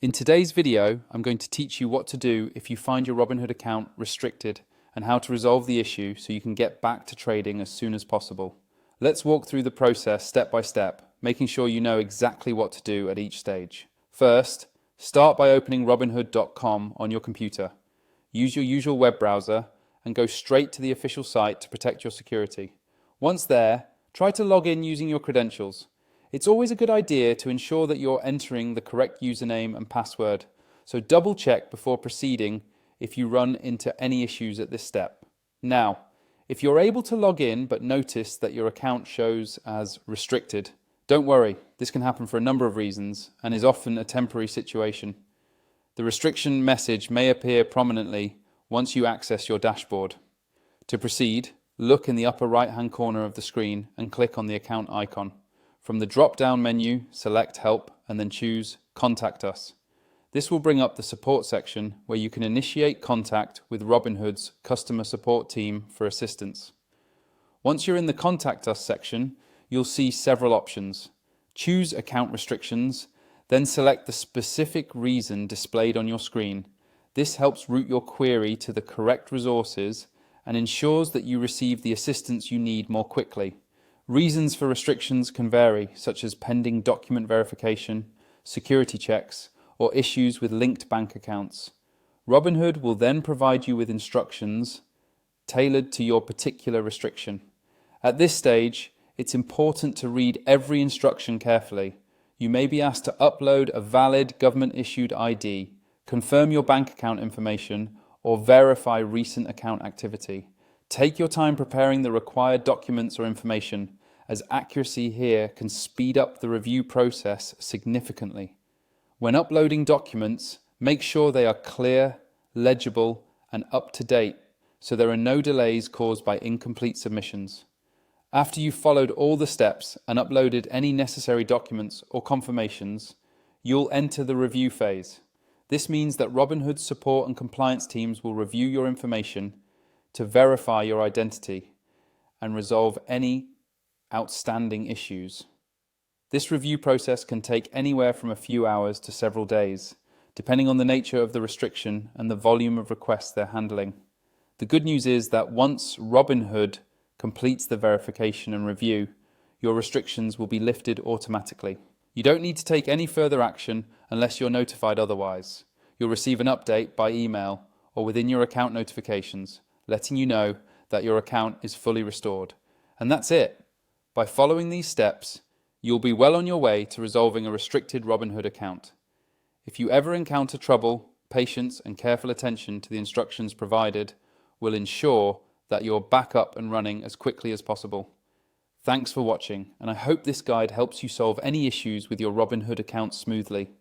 In today's video, I'm going to teach you what to do if you find your Robinhood account restricted and how to resolve the issue so you can get back to trading as soon as possible. Let's walk through the process step by step, making sure you know exactly what to do at each stage. First, start by opening robinhood.com on your computer. Use your usual web browser and go straight to the official site to protect your security. Once there, try to log in using your credentials. It's always a good idea to ensure that you're entering the correct username and password, so double check before proceeding if you run into any issues at this step. Now, if you're able to log in but notice that your account shows as restricted, don't worry, this can happen for a number of reasons and is often a temporary situation. The restriction message may appear prominently once you access your dashboard. To proceed, look in the upper right-hand corner of the screen and click on the account icon. From the drop-down menu, select Help and then choose Contact Us. This will bring up the support section where you can initiate contact with Robinhood's customer support team for assistance. Once you're in the Contact Us section, you'll see several options. Choose Account Restrictions, then select the specific reason displayed on your screen. This helps route your query to the correct resources and ensures that you receive the assistance you need more quickly. Reasons for restrictions can vary, such as pending document verification, security checks, or issues with linked bank accounts. Robinhood will then provide you with instructions tailored to your particular restriction. At this stage, it's important to read every instruction carefully. You may be asked to upload a valid government-issued ID, confirm your bank account information, or verify recent account activity. Take your time preparing the required documents or information, as accuracy here can speed up the review process significantly. When uploading documents, make sure they are clear, legible, and up to date, so there are no delays caused by incomplete submissions. After you've followed all the steps and uploaded any necessary documents or confirmations, you'll enter the review phase. This means that Robinhood's support and compliance teams will review your information to verify your identity and resolve any outstanding issues. This review process can take anywhere from a few hours to several days, depending on the nature of the restriction and the volume of requests they're handling. The good news is that once Robinhood completes the verification and review, your restrictions will be lifted automatically. You don't need to take any further action unless you're notified otherwise. You'll receive an update by email or within your account notifications, letting you know that your account is fully restored. And that's it. By following these steps, you'll be well on your way to resolving a restricted Robinhood account. If you ever encounter trouble, patience and careful attention to the instructions provided will ensure that you're back up and running as quickly as possible. Thanks for watching, and I hope this guide helps you solve any issues with your Robinhood account smoothly.